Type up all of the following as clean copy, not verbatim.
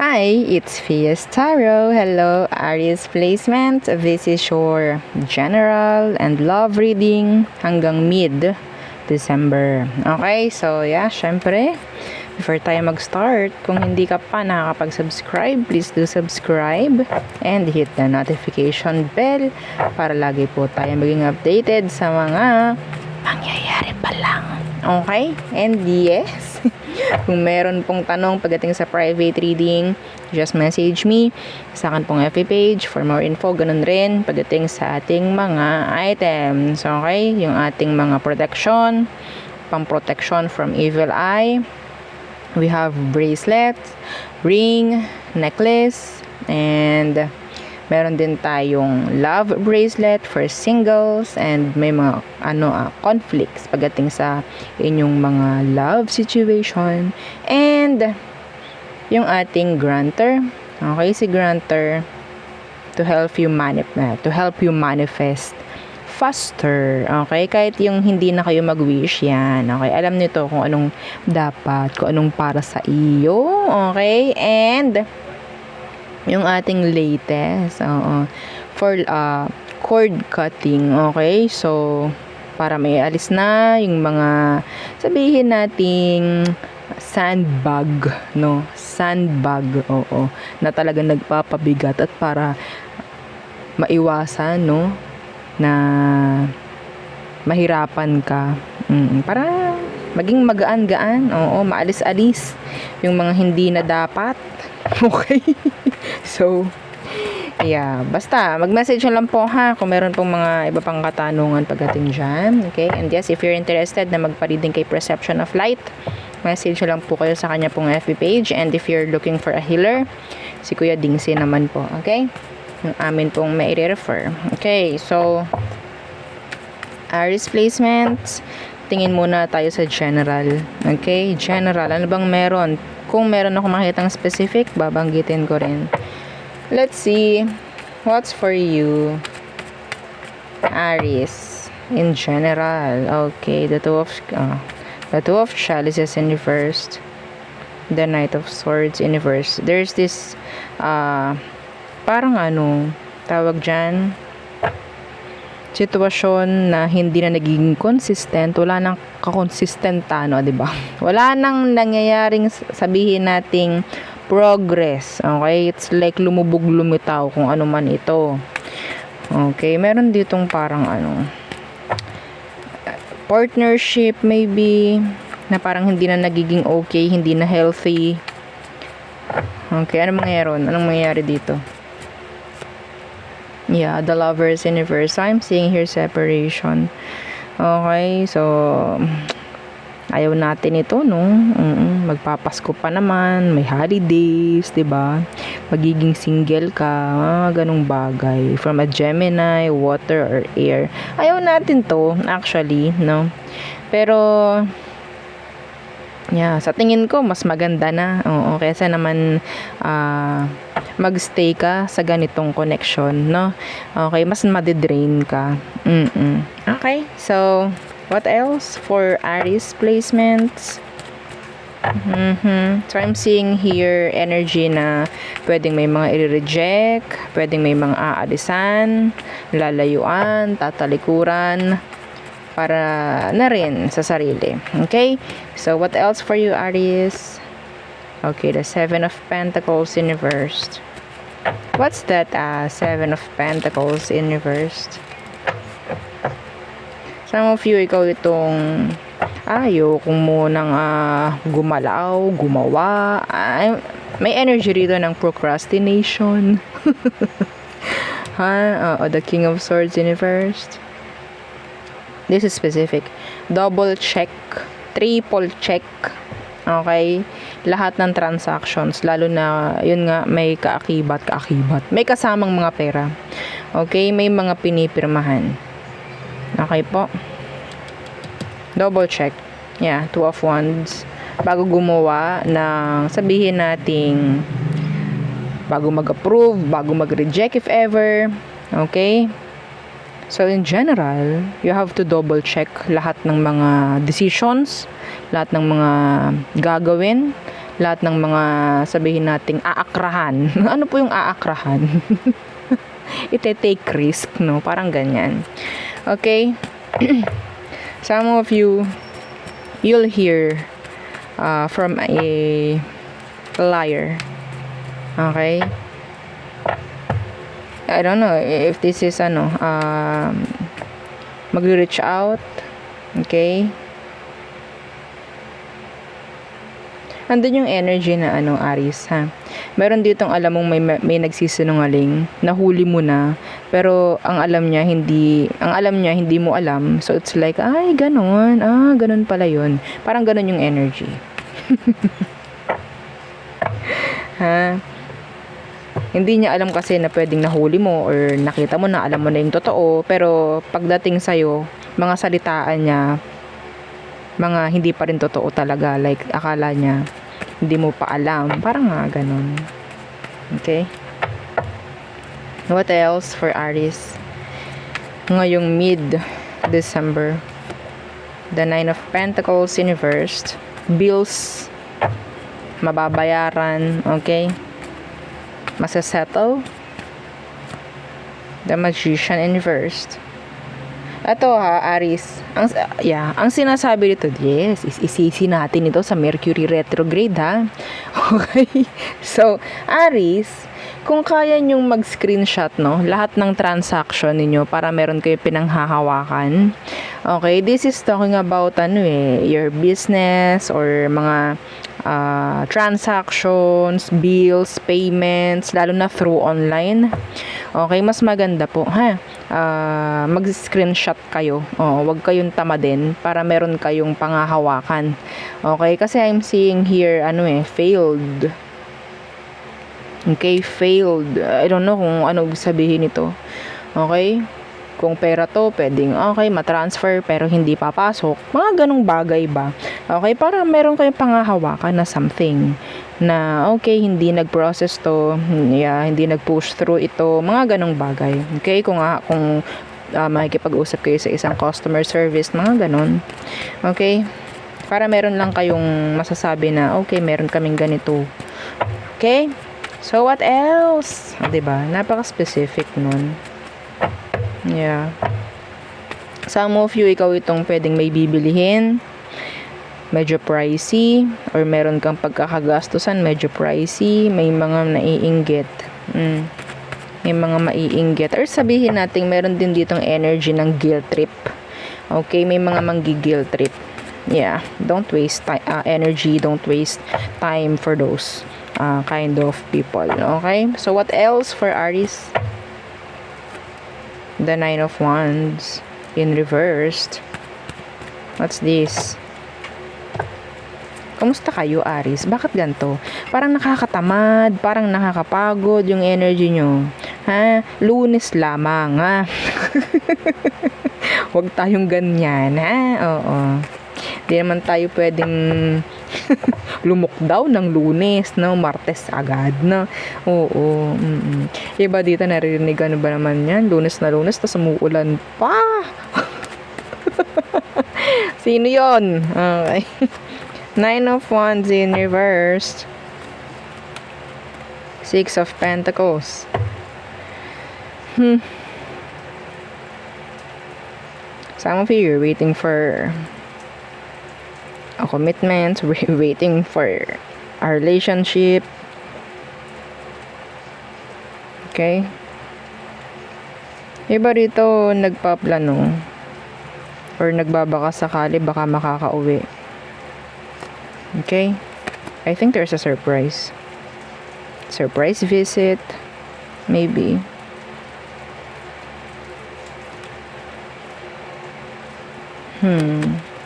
Hi, it's Fias Tarot. Hello, Aries Placement. This is your general and love reading hanggang mid-December. Okay, so syempre, before tayo mag-start, kung hindi ka pa nakakapag-subscribe, please do subscribe and hit the notification bell para lagi po tayo maging updated sa mga mangyayari pa lang. Okay? And yes, kung meron pong tanong pagdating sa private reading, just message me sa akin pong FB page for more info. Ganun rin pagdating sa ating mga items. Okay? Yung ating mga protection, pang protection from evil eye. We have bracelet, ring, necklace, and meron din tayong love bracelet for singles, and may mga conflicts pagdating sa inyong mga love situation, and yung ating granter. Okay, si granter to help you manifest faster. Okay, kahit yung hindi na kayo mag-wish yan. Okay, alam nito kung anong dapat, kung anong para sa iyo. Okay, and yung ating latest for cord cutting. Okay, so para may alis na yung mga sabihin nating sandbag, na talagang nagpapabigat, at para maiwasan na mahirapan ka, para maging magaan-gaan, maalis-alis yung mga hindi na dapat. Okay. So, basta mag-message lang po kung meron pong mga iba pang katanungan pagdating dyan. Okay, and yes, if you're interested na magpa-reading kay Perception of Light, message lang po kayo sa kanya pong FB page. And if you're looking for a healer, si Kuya Dingsi naman po. Okay, yung amin pong may i-refer. Okay, so Aries placements, tingin muna tayo sa general. Okay, general, ano bang meron? Kung meron ako makitang specific, babanggitin ko rin. Let's see what's for you, Aries, in general. Okay, the two of chalices in reverse, the Knight of Swords in reverse. There's this parang tawag dyan, sitwasyon na hindi na nagiging consistent, wala nang kakonsistentano, di ba? Wala nang nangyayaring sabihin nating progress. Okay, it's like lumubog lumitaw kung ano man ito. Okay, meron ditong parang partnership maybe na parang hindi na nagiging okay, hindi na healthy. Okay, anong mangyayari dito? Yeah, the Lovers in reverse. So, I'm seeing here separation. Okay, so ayaw natin ito, magpapasko pa naman, may holidays, 'di ba? Magiging single ka, ganung bagay. From a Gemini, water or air. Ayaw natin 'to actually, Pero sa tingin ko mas maganda na. Kaysa naman magstay ka sa ganitong connection, Okay, mas madidrain ka. Okay, so what else for Aries placements? So I'm seeing here energy na pwedeng may mga i-reject, pwedeng may mga aalisan, lalayuan, tatalikuran, para na rin sa sarili. Okay? So, what else for you, Aries? Okay, the Seven of Pentacles in reversed. What's that, Seven of Pentacles in reversed? Some of you, ikaw itong ayokong munang gumawa. May energy rito ng procrastination. The King of Swords in reversed. This is specific. Double check, triple check. Okay? Lahat ng transactions, lalo na, yun nga, may kaakibat. May kasamang mga pera. Okay? May mga pinipirmahan. Okay po? Double check. Yeah, Two of Wands. Bago gumawa ng, sabihin nating, bago mag-approve, bago mag-reject if ever. Okay? So, in general, you have to double check lahat ng mga decisions, lahat ng mga gagawin, lahat ng mga sabihin nating aakrahan. Ano po yung aakrahan? Ite-take risk, no? Parang ganyan. Okay? Some of you, you'll hear from a liar. Okay? I don't know if this is mag-reach out. Okay? Andun yung energy na Aries, ha. Meron ditong alam mong may nagsisinungaling, nahuli mo na, pero ang alam niya hindi mo alam. So it's like, ay, ganun. Ganun pala yun. Parang ganun yung energy. Ha? Hindi niya alam kasi na pwedeng nahuli mo or nakita mo na alam mo na yung totoo, pero pagdating sa'yo, mga salitaan niya, mga hindi pa rin totoo talaga. Like, akala niya, hindi mo pa alam. Parang nga, ganun. Okay? What else for Aries? Ngayong mid-December, the Nine of Pentacles in reversed. Bills, mababayaran, okay? Masasettle. The Magician in reversed. Ito Aries, ang sinasabi dito, yes, isisi natin ito sa Mercury retrograde, ha. Okay? So, Aries, kung kaya nyong mag-screenshot, no, lahat ng transaction ninyo para meron kayo pinanghahawakan. Okay, this is talking about your business or mga transactions, bills, payments, lalo na through online. Okay, mas maganda po, ha. Mag-screenshot kayo. Wag kayong tamadin para meron kayong panghahawakan. Okay, kasi I'm seeing here failed. Okay, failed. I don't know kung ano sabihin nito. Okay? Kung pera to, pwedeng matransfer pero hindi papasok. Mga ganong bagay ba? Okay, para meron kayong panghahawakan na something na hindi nag-process to, hindi nag-push through ito, mga ganong bagay. Okay, kung makikipag-usap kayo sa isang customer service, mga ganon. Okay, para meron lang kayong masasabi na meron kaming ganito. Okay, so what else? Diba? Napaka-specific nun. Yeah. Some of you, ikaw itong pwedeng may bibilihin, medyo pricey, or meron kang pagkakagastusan, medyo pricey, may mga naiinggit. May mga maiinggit. Or sabihin natin, meron din ditong energy ng guilt trip. Okay, may mga manggi-guilt trip. Yeah, don't waste energy, don't waste time for those kind of people. Okay, so what else for Aries? The Nine of Wands in reversed. What's this? Kamusta kayo, Aries? Bakit ganito? Parang nakakatamad, parang nakakapagod yung energy nyo. Ha? Lunes lamang, ha? Huwag tayong ganyan, ha? Oo. Di naman tayo pwedeng lumukdaw ng Lunes, no? Martes agad, no? Oo. Iba dito naririnig ba naman yan? Lunes na Lunes, tas umuulan pa. Sino yon? Okay. Nine of Wands in reversed. Six of Pentacles. Some of you are waiting for a commitment, waiting for a relationship. Okay? Iba rito nagpaplano or nagbabaka sakali baka makakauwi. Okay? I think there's a surprise. Surprise visit. Maybe.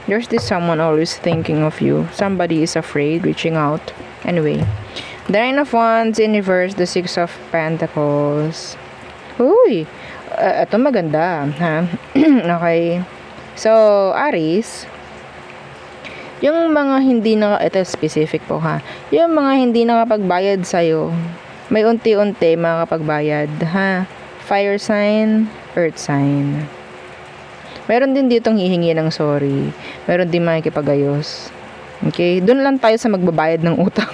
There's this someone always thinking of you. Somebody is afraid, reaching out. Anyway. The Nine of Wands in reverse, the Six of Pentacles. Uy! Ito maganda, ha? Okay. So, Aries, yung mga hindi ito specific po, ha? Yung mga hindi nakapagbayad sa'yo, may unti-unti makakapagbayad, ha? Fire sign, earth sign. Meron din ditong hihingi ng sorry. Meron din makikipagayos. Okay, doon lang tayo sa magbabayad ng utang.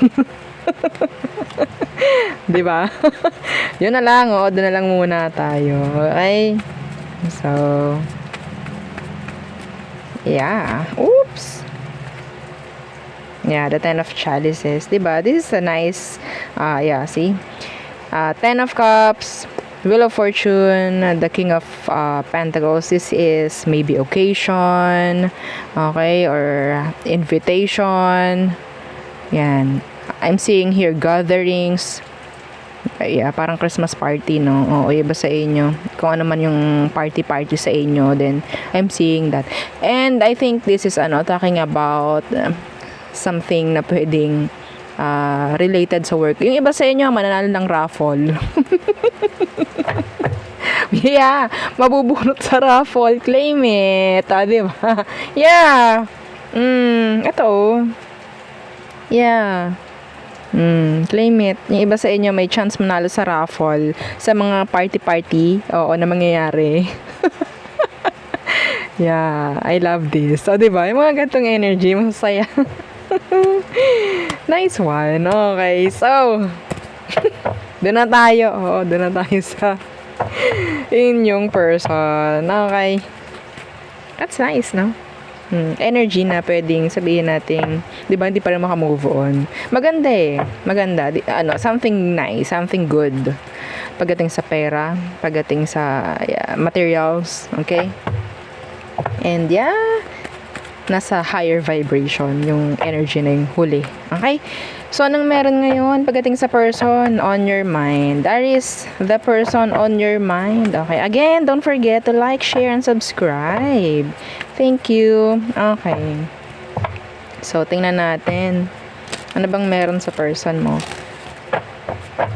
'Di ba? 'Yun na lang, oh, doon na lang muna tayo. Okay? So, yeah. Oops. Yeah, the Ten of Chalices, 'di ba? This is a nice yeah, see? Ten of Cups, Wheel of Fortune, the King of Pentacles. This is maybe occasion, okay, or invitation. Yan. I'm seeing here gatherings. Yeah, parang Christmas party, no? O iba sa inyo. Kung ano man yung party sa inyo, then I'm seeing that. And I think this is talking about something na pwedeng related sa work. Yung iba sa inyo, mananalo ng raffle. Yeah, mabubunot sa raffle. Claim it. Di ba? Yeah. Ito. Yeah. Claim it. Yung iba sa inyo, may chance manalo sa raffle. Sa mga party. Oo, na mangyayari. Yeah, I love this. So, diba? Yung mga gantong energy, masaya. Nice one. Okay, so, doon na tayo. Oo, doon na tayo sa inyong person. Okay. That's nice, no? Energy na pwedeng sabihin natin, di ba, hindi pa rin makamove on. Maganda eh. Maganda. Something nice, something good. Pagdating sa pera, pagdating sa materials, okay? And yeah, nasa higher vibration yung energy na yung huli. Okay? So, anong meron ngayon pagdating sa person on your mind? That is the person on your mind. Okay? Again, don't forget to like, share, and subscribe. Thank you. Okay. So, tingnan natin. Ano bang meron sa person mo?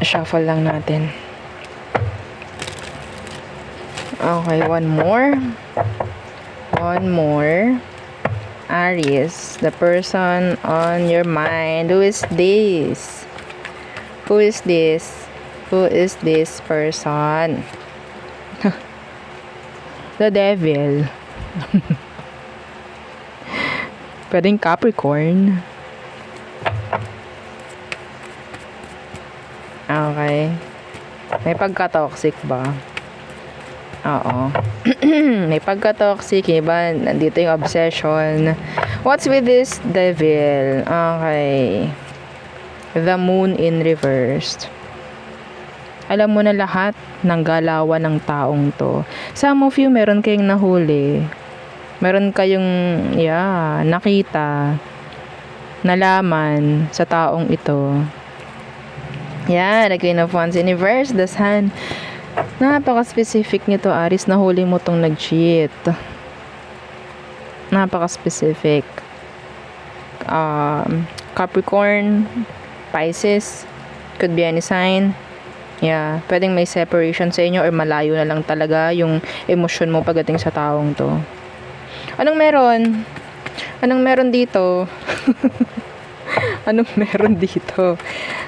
Shuffle lang natin. Okay, one more. One more. Aries, the person on your mind. Who is this? Who is this? Who is this person? The devil. Pwedeng Capricorn. Okay. May pagka-toxic ba? Oo. May pagka-toxic, iba, nandito yung obsession. What's with this devil? Okay. The moon in reversed. Alam mo na lahat ng galawan ng taong to. Some of you, meron kayong nahuli. Meron kayong, nakita, nalaman sa taong ito. Yeah, the Queen of Wands in reverse, the Sun. Napaka-specific nito, Aries. Nahuli mo tong nag-cheat. Napaka-specific. Capricorn, Pisces, could be any sign. Yeah, pwedeng may separation sa inyo or malayo na lang talaga yung emosyon mo pagdating sa taong to. Anong meron? Anong meron dito? Anong meron dito?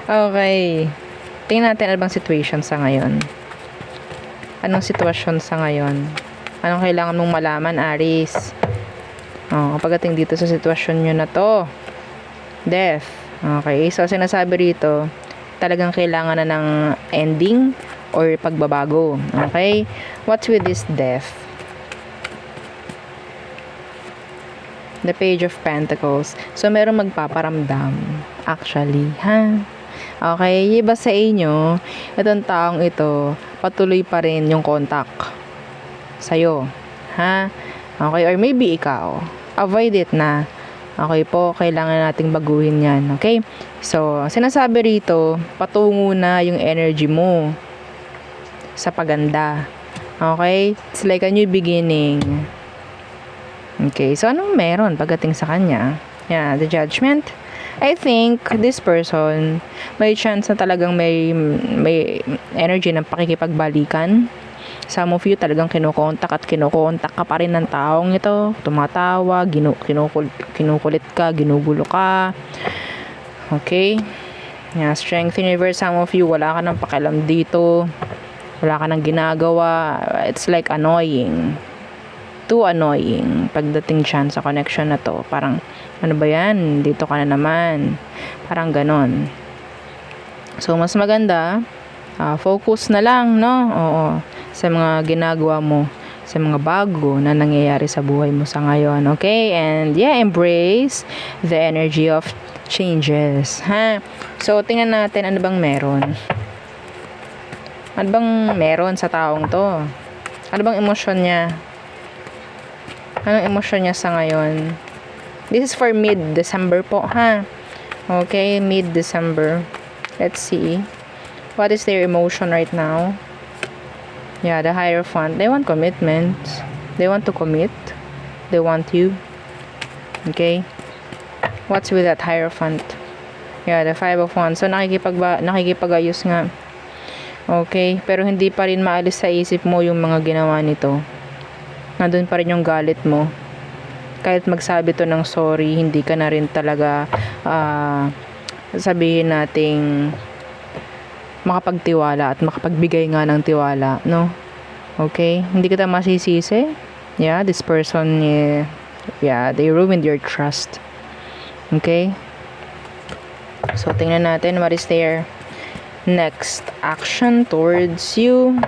Okay. Tingnan natin ano bang situation sa ngayon. Anong sitwasyon sa ngayon? Anong kailangan mong malaman, Aries? Pagdating dito sa sitwasyon nyo na to. Death. Okay. So, sinasabi rito, talagang kailangan na ng ending or pagbabago. Okay? What's with this death? The Page of Pentacles. So, merong magpaparamdam. Actually, ha? Okay? Iba sa inyo, itong taong ito, patuloy pa rin yung contact sa'yo. Ha? Okay? Or maybe ikaw. Avoid it na. Okay po, kailangan nating baguhin yan. Okay? So, sinasabi rito, patungo na yung energy mo sa paganda. Okay? It's like a new beginning. Okay, so anong meron pagdating sa kanya? Yeah, the Judgment. I think this person, may chance na talagang may energy ng pakikipagbalikan. Some of you talagang kinokontak ka pa rin ng taong ito. Tumatawa, kinukulit ka, ginugulo ka. Okay? Yeah, Strength in reverse. Some of you, wala ka ng pakialam dito. Wala ka ng ginagawa. It's like annoying. too annoying pagdating dyan sa connection na to. Parang, ano ba yan? Dito ka na naman. Parang ganon. So, mas maganda, focus na lang, no? Oo, sa mga ginagawa mo, sa mga bago na nangyayari sa buhay mo sa ngayon, okay? And yeah, embrace the energy of changes, ha? So, tingnan natin ano bang meron. Ano bang meron sa taong to? Ano bang emosyon niya? Anong emosyon niya sa ngayon? This is for mid-December po, ha? Okay, mid-December. Let's see. What is their emotion right now? Yeah, the Hierophant. They want commitment. They want to commit. They want you. Okay? What's with that Hierophant? Yeah, the Five of Wands. So, nakikipag-ayos nga. Okay? Pero hindi pa rin maalis sa isip mo yung mga ginawa nito. Nandun pa rin yung galit mo. Kahit magsabi to ng sorry, hindi ka na rin talaga sabihin nating makapagtiwala at makapagbigay nga ng tiwala, no? Okay? Hindi kita masisisi. Yeah, this person, yeah, they ruined your trust. Okay? So, tingnan natin what is their next action towards you.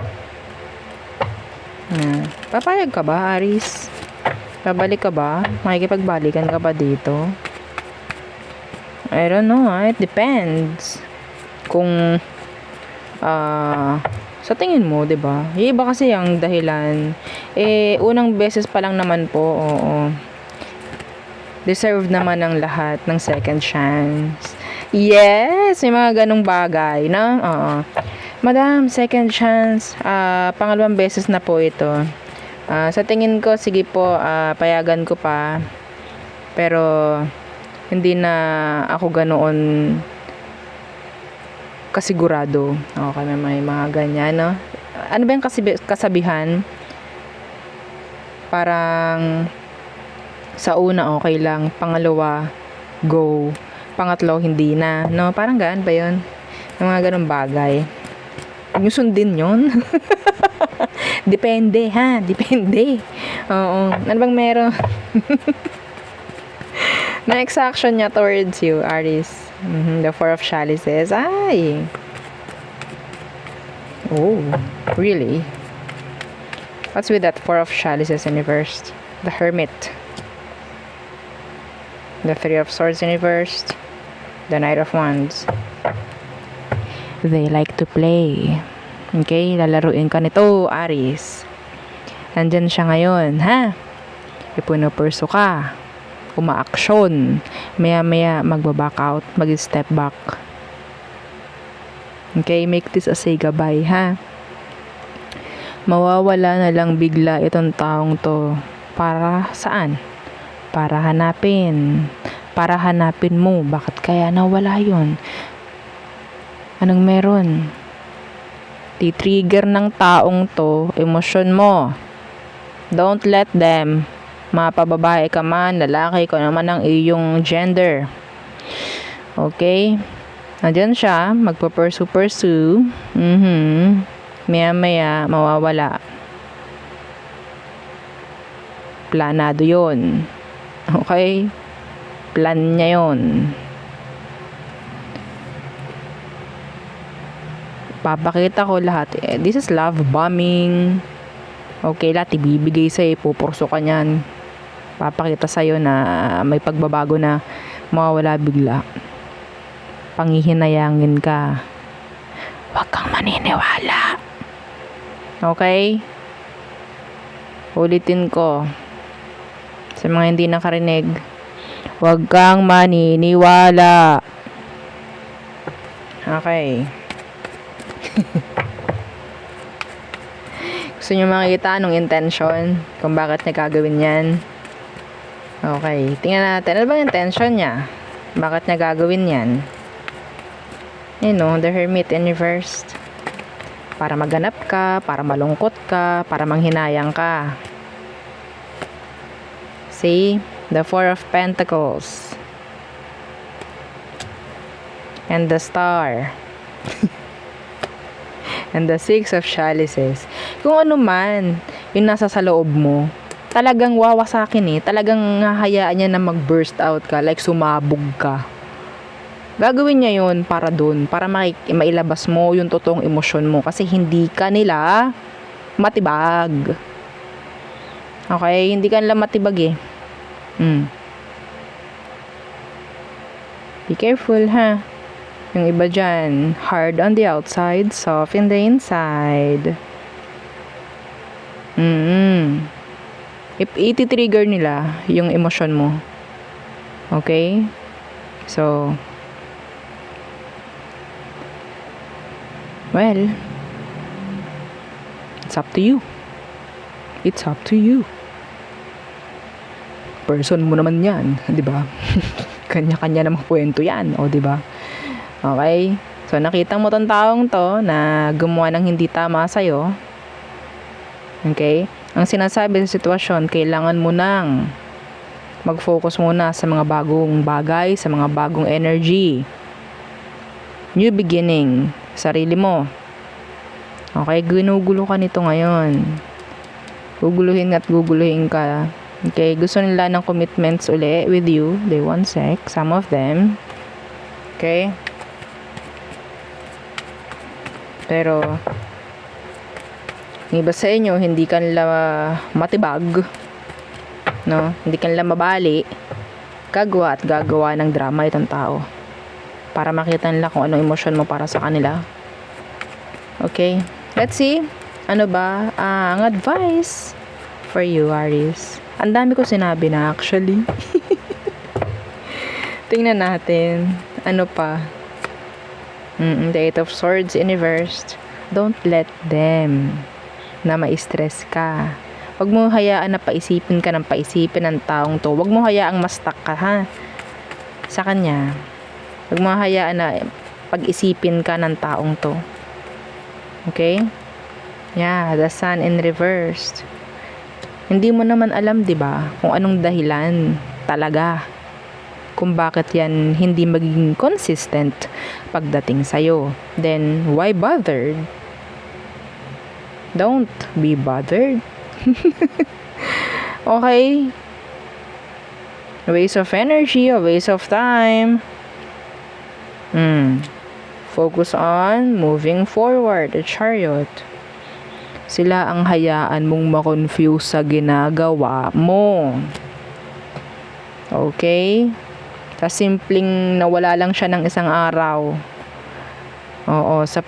Papayag ka ba, Aries? Babalik ka ba? Makikipagbalikan ka ba dito? I don't know, it depends. Kung sa tingin mo, 'di ba? Yung iba kasi ang dahilan unang beses pa lang naman po, oo. Deserve naman ng lahat ng second chance. Yes, may mga ganung bagay, no? Oo. Madam, second chance, pangalawang beses na po ito. Sa tingin ko, sige po, payagan ko pa. Pero, hindi na ako ganoon kasigurado. Okay, may mga ganyan, no? Ano ba yung kasabihan? Parang, sa una, okay lang. Pangalawa, go. Pangatlo, hindi na. No? Parang gaan ba yun? Yung mga ganong bagay. Yung sundin yun. Depende, ha? Depende. Oo. Ano bang meron? Next action niya towards you, Aries. The Four of Chalices. Ay! Oh, really? What's with that Four of Chalices in reverse? The Hermit. The Three of Swords in reverse. The Knight of Wands. They like to play. Okay, lalaruin ka nito, Aries. Nandyan siya ngayon, ha? Ipunupurso ka. Umaaksyon. Maya-maya magbaback out, mag-step back. Okay, make this a say goodbye, ha? Mawawala na lang bigla itong taong to. Para saan? Para hanapin mo. Bakit kaya nawala yun? Anong meron? Titrigger ng taong to, emosyon mo. Don't let them. Mapababae ka man, lalaki ko naman ang iyong gender. Okay? Nandiyan siya, magpa-pursue. Maya-maya, mawawala. Planado yun. Okay? Plan niya yun. Papakita ko lahat. This is love bombing. Okay, lahat ibibigay sa'yo, pupurso ka niyan. Papakita sa'yo na may pagbabago na mawawala bigla. Panghihinayangin ka. Huwag kang maniniwala. Okay? Ulitin ko. Sa mga hindi nakarinig, huwag kang maniniwala. Okay. Gusto nyo makikita anong intention kung bakit niya gagawin yan? Okay, tingnan natin. Ano bang intention niya? Bakit niya gagawin yan? You know, the Hermit in reverse. Para maganap ka, para malungkot ka, para manghinayang ka. See? The Four of Pentacles. And the Star. And the Six of Chalices. Kung ano man, yung nasa sa loob mo, talagang wawasakin eh. Talagang hahayaan niya na mag-burst out ka, like sumabog ka. Gagawin niya yun para dun, para mailabas mo yung totoong emosyon mo kasi hindi ka nila matibag. Okay? Hindi ka nila matibag eh. Be careful ha. Yung iba dyan, hard on the outside, soft in the inside. Iti-trigger nila yung emosyon mo. Okay? So, well, it's up to you. It's up to you. Person mo naman yan, di ba? Kanya-kanya namang kwento yan, o di ba? Okay? So, nakita mo tong taong to na gumawa ng hindi tama sa'yo. Okay? Ang sinasabi sa sitwasyon, kailangan mo nang mag-focus muna sa mga bagong bagay, sa mga bagong energy. New beginning. Sarili mo. Okay? Ginugulo ka nito ngayon. Guguluhin at guguluhin ka. Okay? Gusto nila ng commitments uli with you. They want sex. Some of them. Okay? Pero, yung iba sa inyo, hindi ka nila matibag. No? Hindi ka nila mabali. Gagawa at gagawa ng drama itong tao. Para makita nila kung anong emosyon mo para sa kanila. Okay? Let's see. Ano ba ang advice for you, Aries? Ang dami ko sinabi na actually. Tingnan natin. Ano pa? The Eight of Swords in reversed. Don't let them na ma-stress ka. Huwag mo hayaan na paisipin ka ng paisipin ng taong to. Huwag mo hayaang ma-stuck ka ha sa kanya. Huwag mo hayaan na pag-isipin ka ng taong to. Okay? Yeah, the Sun in reversed. Hindi mo naman alam, 'di ba, kung anong dahilan talaga kung bakit yan hindi magiging consistent pagdating sa'yo. Then, why bothered? Don't be bothered. Okay? A waste of energy, a waste of time. Focus on moving forward, a Chariot. Sila ang hayaan mong ma-confuse sa ginagawa mo. Okay? Sa simpleng nawala lang siya ng isang araw. Oo, sa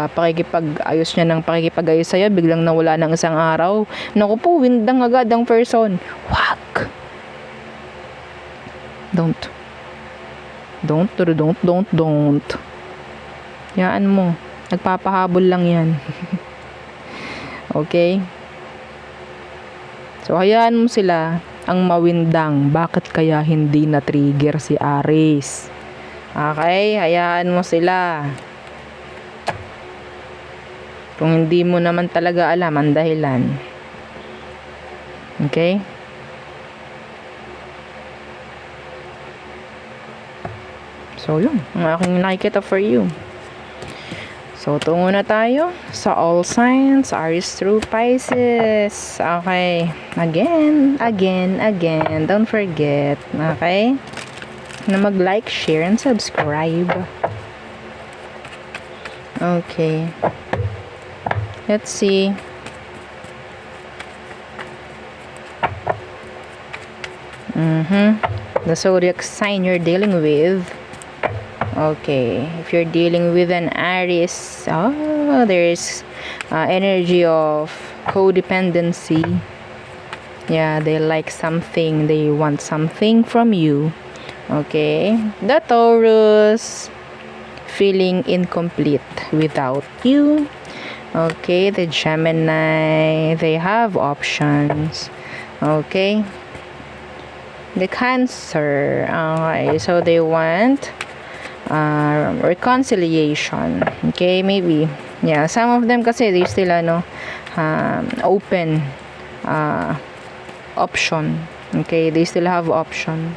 pakikipag-ayos niya ng pakikipag-ayos sa'yo, biglang nawala ng isang araw. Naku po, windang agad ang person. Wag! Don't. Yaan mo. Nagpapahabol lang yan. Okay? So, hayaan mo sila ang mawindang. Bakit kaya hindi na-trigger si Aries? Okay? Hayaan mo sila. Kung hindi mo naman talaga alam ang dahilan. Okay? So, yun. Ang aking nakikita for you. So, tungo na tayo sa all signs, Aries through Pisces. Okay. Again. Don't forget. Okay? Na mag-like, share, and subscribe. Okay. Let's see. The zodiac sign you're dealing with. Okay, if you're dealing with an Aries, there's energy of codependency. Yeah, they like something, they want something from you. Okay, the Taurus, feeling incomplete without you. Okay, the Gemini, they have options. Okay, the Cancer, okay, so they want reconciliation. Okay, maybe. Yeah, some of them kasi they still open option. Okay, they still have option.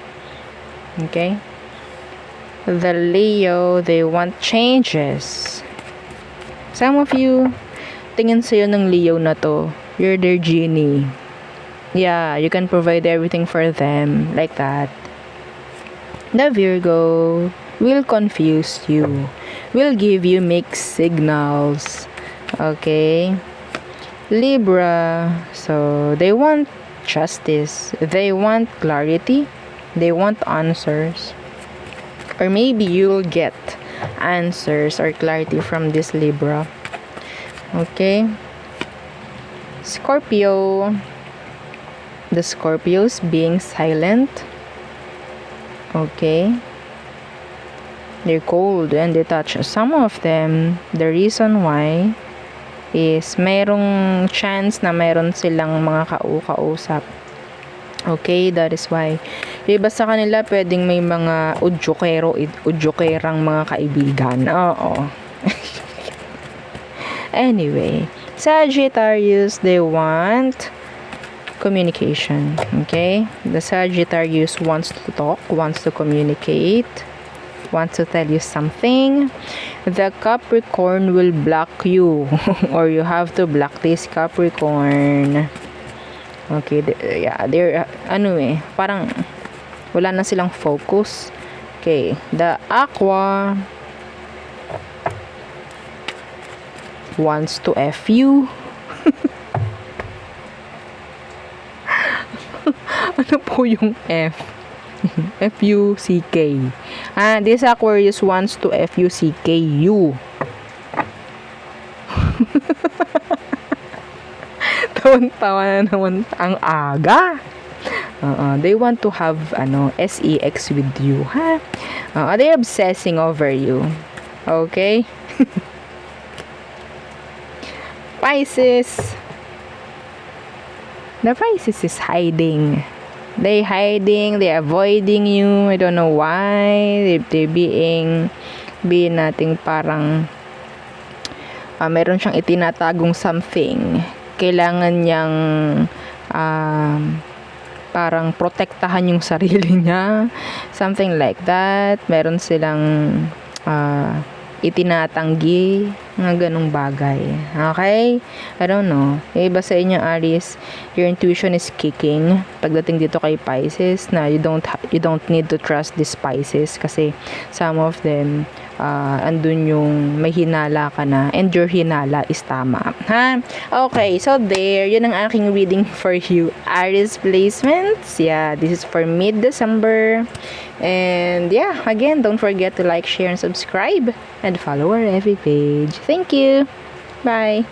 Okay. The Leo, they want changes. Some of you, tingin sa'yo ng Leo na to, you're their genie. Yeah, you can provide everything for them like that. The Virgo will confuse you, will give you mixed signals. Okay. Libra, so they want justice, they want clarity, they want answers. Or maybe you'll get answers or clarity from this Libra. Okay. Scorpio, the Scorpios being silent. Okay. They're cold and detached. Some of them, the reason why is merong chance na meron silang mga kausap. Okay, that is why. Iba sa kanila, pwedeng may mga udyokerang mga kaibigan. Oo. Anyway, Sagittarius, they want communication. Okay? The Sagittarius wants to talk, wants to communicate, wants to tell you something. The Capricorn will block you or you have to block this Capricorn. Okay, they're parang wala na silang focus. Okay, the Aqua wants to F you. Ano po yung F? F-U-C-K. This Aquarius wants to F-U-C-K you. Tawan-tawa na naman ang aga. They want to have sex with you, ha? They're obsessing over you. Okay? Pisces. The Pisces is hiding. They avoiding you. I don't know why. They being nating parang meron siyang itinatagong something. Kailangan niyang parang protektahan yung sarili niya. Something like that. Meron silang itinatanggi, mga ganong bagay. Okay? I don't know. Iba sa inyo, Aries, your intuition is kicking. Pagdating dito kay Pisces, na you don't need to trust these Pisces kasi some of them andun yung may hinala ka na and your hinala is tama. Ha? Okay, so there, yun ang aking reading for you. Aries placements. Yeah, this is for mid-December. And yeah, again, don't forget to like, share, and subscribe and follow our every page. Thank you. Bye.